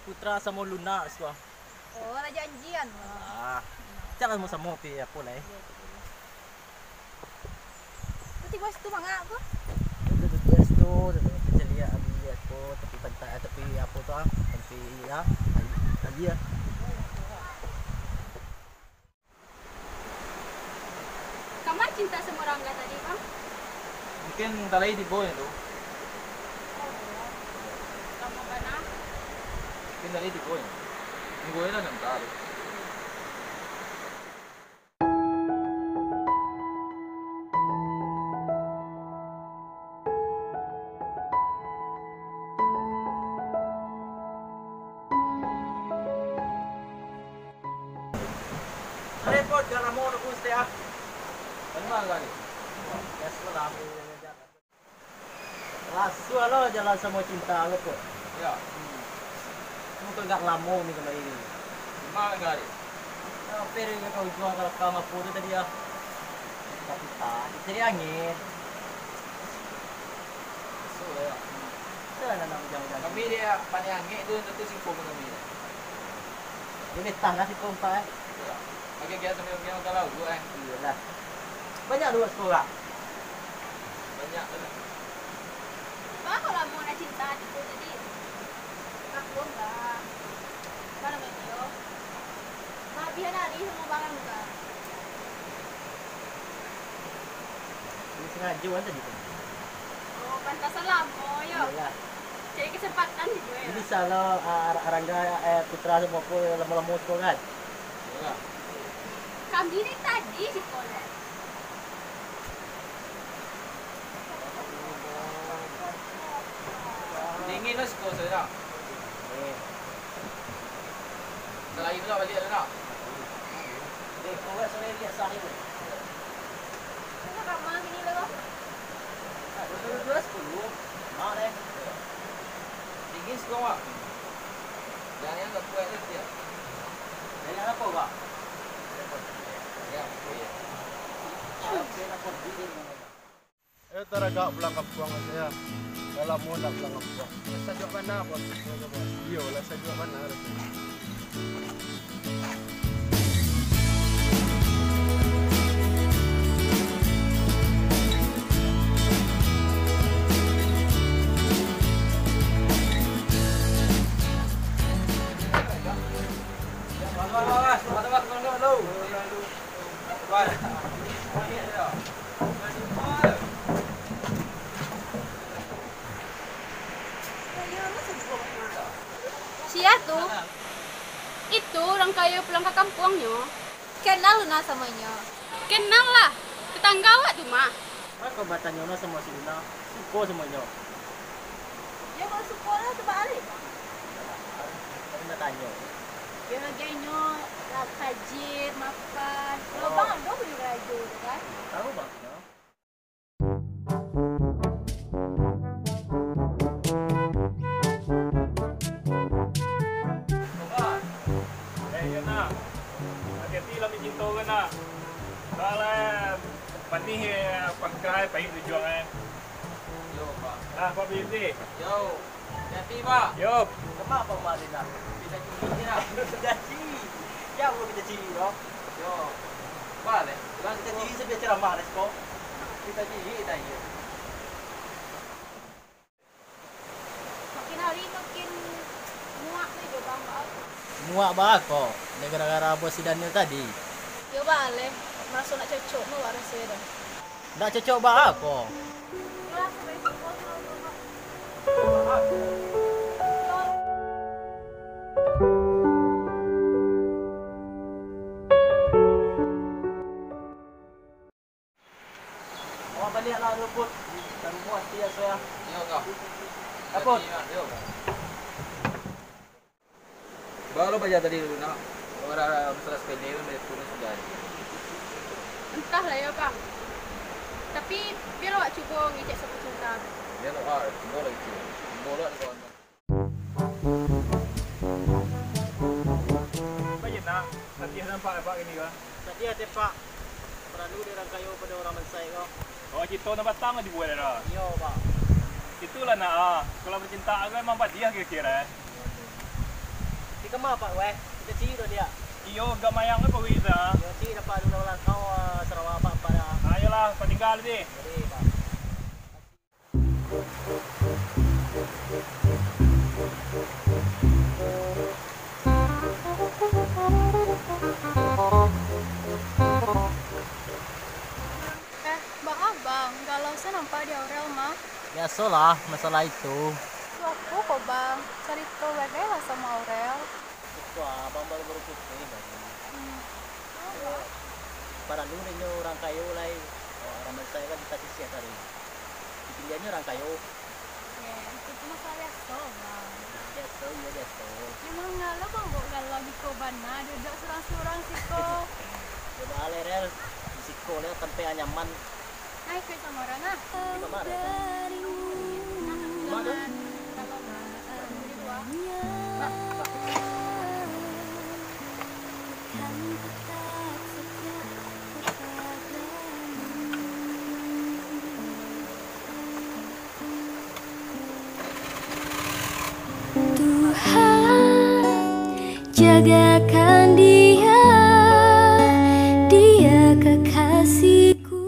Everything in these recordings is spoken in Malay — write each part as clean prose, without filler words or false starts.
Putra sama Luna semua. Oh, ada janjian. Jangan mau sama pi apa lah. Nanti bos tu mangga apa? Bos tu kerja lihat tu tapi pantai tapi apa tu tapi ya lagi ya. Kamar cinta sama Rangga tadi, Bang? Mungkin talay di boy itu. Kamu mana? Mungkin talay di boy. Yung boy lang ng talo. Repot kalau mau nak gusti ah. Ano ba gani? Yes lah. Lasu lo jalan sama cinta lo kok. Ya. Kamu tu enggak lama ni kalau ini. Mga gani. Pero yung kau jual kalau kama puro tadi ya. Tapi tak, jadi angin. So, ya. Sana nang jauh-jauh. Kami dia paniangi doon na to si Pogo kami. Ini tangga si kompa. Ya. Magigaya sa mga galaw go eh. Iyalah. Banyak luas sekolah. Banyak na. Bang, kalau mau nak cinta itu tadi aku enggak. Mana medio? Mabihan hari semua barang enggak. Ini sengaja kan tadi tu. Oh, pantasan lama ya. Iyalah. Jadi kesempatan gitu ya. Ini salah Arangga Putra semua pun lama-lama sekolah kan. Ya. Kami ni tadi sekolah. Dingin na ko sa ira. Salay mo na bali na. Dek, kau nak saya lihat sahih ni. Mana kamar gini loh? Dua sepuluh. Mana? Dingin ko wa. Yan yan ka puwede siya. Yang apa pak? Ya. Taraga pulang kampung saya. Kalau mau nak pulang kampung. Sa jok mana bos? Iyo, lah sa jok mana harus. Siapa tuh? Itu orang kaya pulang ke kampungnya. Kenal Luna samanya. Kenal lah. Tetangga awak tuh mah. Kau bertanya Luna sama si Luna. Suko semuanya. Dia mau sekolah sebalik. Kau nak tanya. Dia laganya rajin makan. Kalau bang ada beli rajin kan? Tahu bang? Hati-hati lah mincinto ka na. Kala panih pagkain pa yung tujuan. Yo, Pak. Pak Binti. Yo. Hati, Pak. Yup. Kenapa kemarin nak? Kita curi na. Sudah ciri. Ya, mau kita ciri loh. Yo. Vale. Kalau kita ciri sebiar ceramah resko. Kita curi tayo. Makin hari makin muak nih dia bang. Muak bah kok. Gara-gara bos si Daniel tadi. Ya balik. Merasa nak cocok mau waras saya dah. Tak cocok bah kok. Kelas sampai sekolah. Mau balik lah rumput. Dan buat dia saya. Yo ka. Apa? Yo. Ba, Kalau baca tadi dulu nak, kalau ada masalah sepeda kan dari turun sudah. Entahlah ya bang. Tapi biar awak cuba ngecek sama cinta. Dia nak bola itu, bola ni kawan. Baik nak, nanti nampak apa ini kan? Tadi ada Pak. Perlu dirangkayo pada orang Mansai kau. Oh, kita nak batang aja buat dah. Yo Pak. Itulah nak. Kalau bercinta kan memang dia kira-kira. Di kemana Pak weh? Kita ciri dia. Iyo, gamayang apa kita? Yo ciri dapat ulang kau Sarawak Pak pada. Ayolah, kau tinggal deh. Jadi Pak. Bang Abang, kalau saya nampak di Aurel mah. Biasalah masalah itu. Aku kok bang, cerita bagaimana sama Aurel. Itu abang baru putus ini baru. Para lu ni orang kayu lai. Orang Mansai kan kita sisi tadi. Dipilihannya orang kayu. Ya, itu masalah biasa bang. Biasa, ya biasa. Emang ngalah bang, kok galau di kobana, duduk surang-surang sih kok. Coba alerel. Siko le tempe nyaman. Naik ke sama orang ah. Di mana? Mana? Kalau di luar. Jagakan dia, dia kekasihku.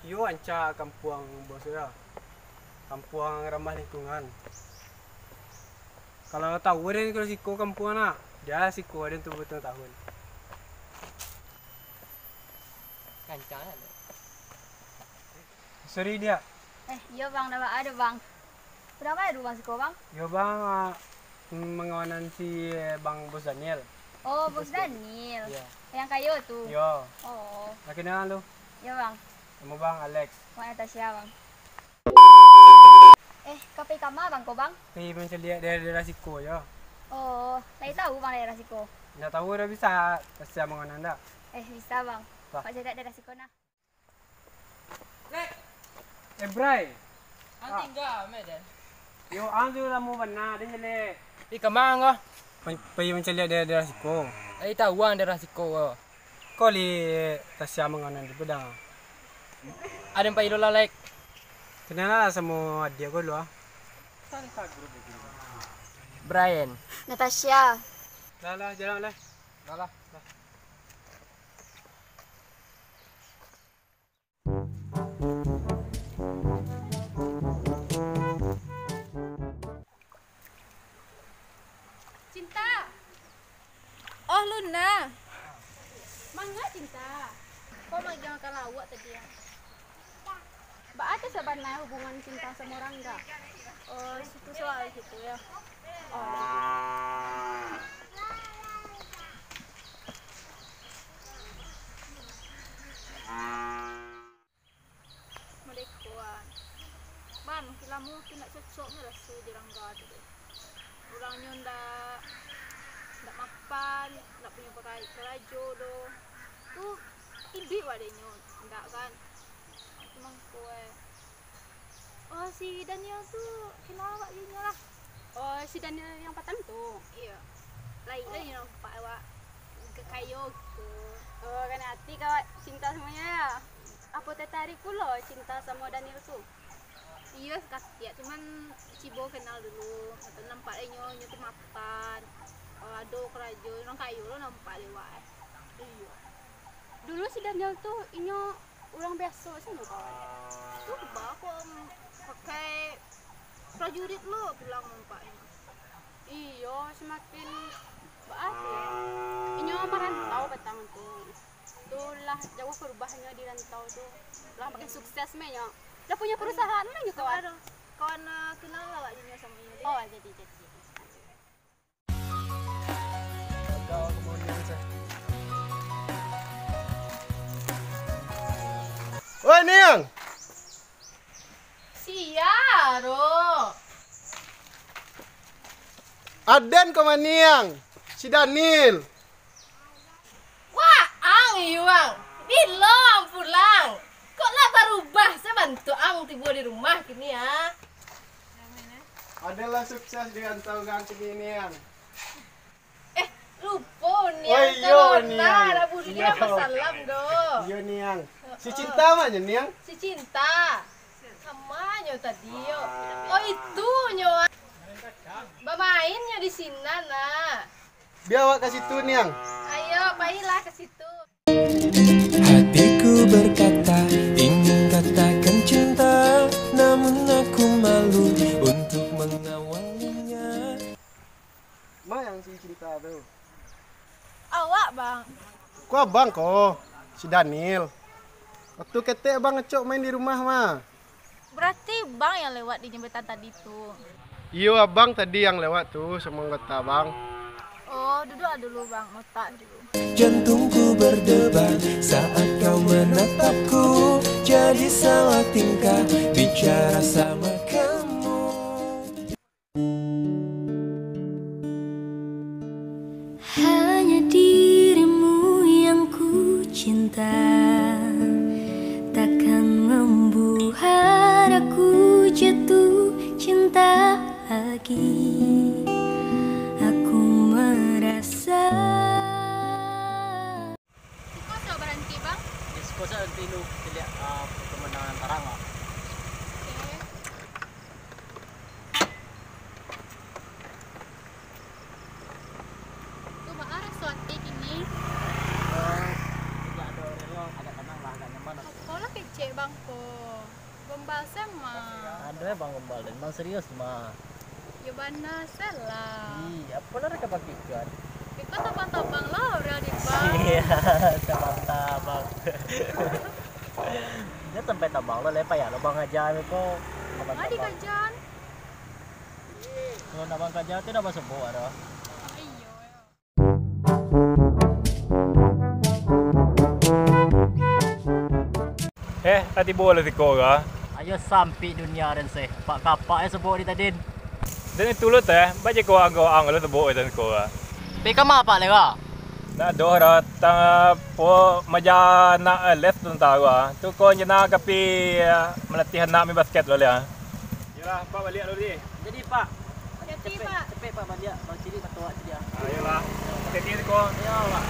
Yo anca kampung bos ya. Kampung ramah lingkungan. Kalau tahu dia kalau siko kampung nak, dia siko dia tu betul tahun. Kancanan. Sorry dia. Iya bang, ada bang. Berapa ya rumah siko bang? Yo bang, mengawanan si Bang Bos Daniel. Oh, Bos Daniel. Ya. Yang kayu tuh. Yo, Oh, laki nama lu. iya bang. Nama bang Alex. Mak Natasha bang. Kafe kama bang ko bang? Pi mencari daerah siko yo. Oh, saya tahu bang daerah siko. Nggak tahu dah bisa, pasti mengawanan dah. Bisa bang. Wah. Pak jaga daerah siko nah. Bray. Ang tinggal medan. Yo, ang tu lamu benar dia jele. Di kemana? Pi mencari daerah siko. Ai tahu ang daerah siko. Kau li tasya mengawanan di pedang. Ada yang pailo lalek. Kenal sama dia kau lu ah. Brian. Natasha. Lah, jalan lah. Malah. Cinta. Oh, Luna. Mangga cinta. Kau mau jangan kalah awak tadi ya. Mbak ada sebenarnya hubungan cinta sama orang enggak? Oh, itu soal gitu ya. Oh. Melekuan. Man, mungkin kamu tidak cocoknya lah su dirangga tu. Orangnya ndak mapan, ndak punya pakai kerajo do. Tuh, ibi wadenya, enggak kan? Emang kue. Oh, si Daniel tuh kenapa dia lah? Oh, si Daniel yang patang tuh. Iya. Lain yang pak awak ke kayu gitu. Oh, kan hati kau cinta semuanya ya. Apa tertarik pula cinta sama Daniel tuh? Iya, ya cuman Cibo kenal dulu. Atau nampak dia tuh mapan. Aduh, kerajo, orang kayu lo nampak lewat. Iya. Dulu si Daniel tuh inyo orang biasa sih kawan. Tuh aku pakai prajurit lo pulang nampaknya. Iya, semakin apa ya? Inyo merantau petang tuh. Itulah jauh perubahannya di rantau tuh. Lah makin sukses menya. Udah punya perusahaan lah juga kawan. Kawan kenal lah sama ini. Oh, jadi. Oi Niang. Siaro. Aden kau Niang. Si Daniel. Wah, ang iwang. Belum pulang. Kok lah berubah? Saya bantu ang tiba di rumah kini ya. Adalah sukses dengan taugang kini Niang. Lupa nih. Oh, iya, Niang. Ada bulia salam do. Iya Niang. Si Cinta mana Niang? Si Cinta. Sama nyo tadi yo. Oh itu nyo. Bermainnya di sini nak. Biar awak ke situ Niang. Ayo, baiklah ke situ. Hatiku berkata ingin katakan cinta, namun aku malu untuk mengawalinya. Ma yang si Cinta tuh. Awak bang. Ku abang kok. Si Daniel. Waktu ketek abang ngecok main di rumah mah. Berarti bang yang lewat di jembatan tadi tuh. Iyo abang tadi yang lewat tuh sama anggota bang. Oh, duduk dulu bang, otak dulu. Jantungku berdebar saat kau menatapku, jadi salah tingkah bicara sama kamu. Hanya dirimu yang ku cinta, takkan membuat aku jatuh cinta lagi. Aku merasa. Kok sudah berhenti bang? Yes, ko sa tilo lihat pemandangan tarang ah. Oke. Tuh bang, arah suatu ini. Tidak ada relo, agak tenang lah, agak nyaman. Sekolah kecil bang kok. Gombal sama. Ada ya bang gombal dan bang serius mah. Ya bana salah. Iya, apa lah mereka bagikan? Iko tabang-tabang lah real di bang. Iya, tabang-tabang. Dia sampai tabang lo lepa ya, lo bang aja ko. Adi kajan. Kalau nabang kaja itu nabang sembuh ada. Ayo. Ati bola ti ko ga. Ayo sampai dunia dan seh. Pak kapak sebuah di tadin. Dan itulot baje ko ang lo tabo itan ko ga. Pika apa lega? Na dohra ta po maja na left tun tawa. Tu ko nya na kapi melatihan na mi basket lo ya. Yalah, Pak balik lo di. Jadi pak, Jadi pak. cepet pak balik bang ciri ketua dia. Ayolah. Tetin ko. Ya pak.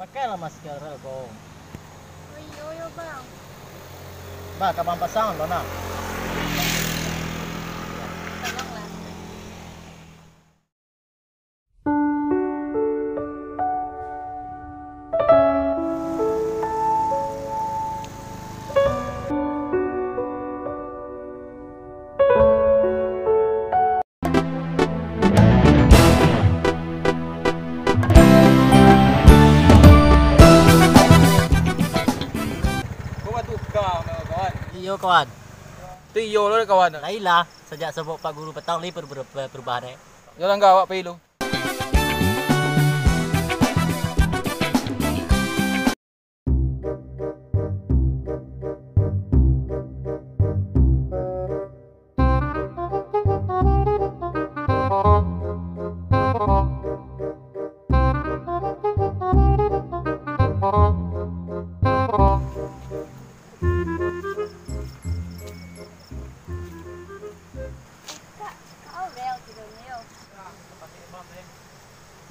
Pakailah masker ko. Ayo yo bang. Ba, kabang pasang lo na. Tolonglah. Iyo kawan. Tu iyo lo kawan. Laila, sejak sebut Pak Guru petang ni perubahan Jalan gawak pe lu.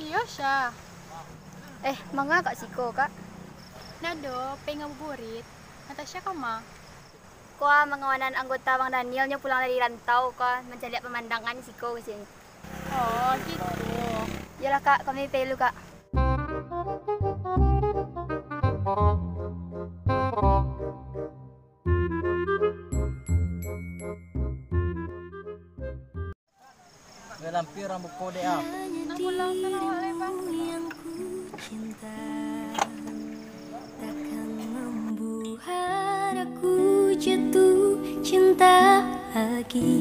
Iya Syah. Manga Kak Siko, Kak. Nado, pengen ngabuburit. Natasha kama. Kuah mengawanan anggota Bang Danielnya pulang dari rantau, Kak. Mencari pemandangan Siko ke sini. Oh, gitu. Yalah, Kak. Kami perlu, Kak. Lampir rambut kode ah. Pulang sana oleh bang. Yang ku cinta takkan membuat aku jatuh cinta lagi.